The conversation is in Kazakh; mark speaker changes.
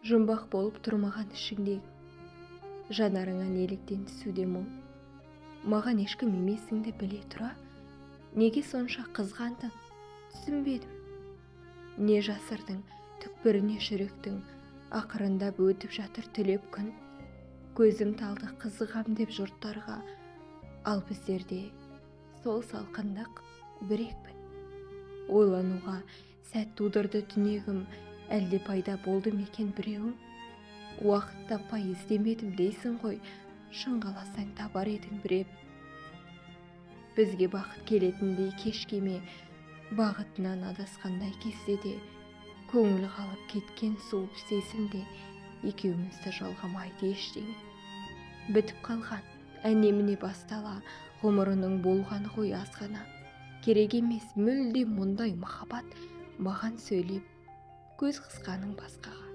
Speaker 1: жұмбақ болып тұрмаған ішіңдегі. Жанарыңа неліктен түсуде мұң. Маған ешкім емесіңді біле тұра, неге сонша қызғандың, түсінбедім. Не жасырдың, түкпіріне жүректің, ақырындап өтіп жатыр түлеп күн. Көзім талды қызығам деп жұрттарға, ал біздерде сол салқындық бір екпін. Ойлануға сәт тудырды түнегім, әлде пайда болды мекен біреуің? Уақыт таппай іздемедім дейсің ғой, шын қаласаң табар едің біреп. Бізге бақыт келетіндей кеш кеме, бағытынан адасқандай кезде де, көңіл қалып кеткен суып сезімде, екеумізді жалғамайды ештеңе. Бітіп қалған, әне-міне бастала, ғұмырының болғаны ғой азғана. Керек емес мүлде мұндай махаббат, маған сөйлеп, көз қысқаның басқаға.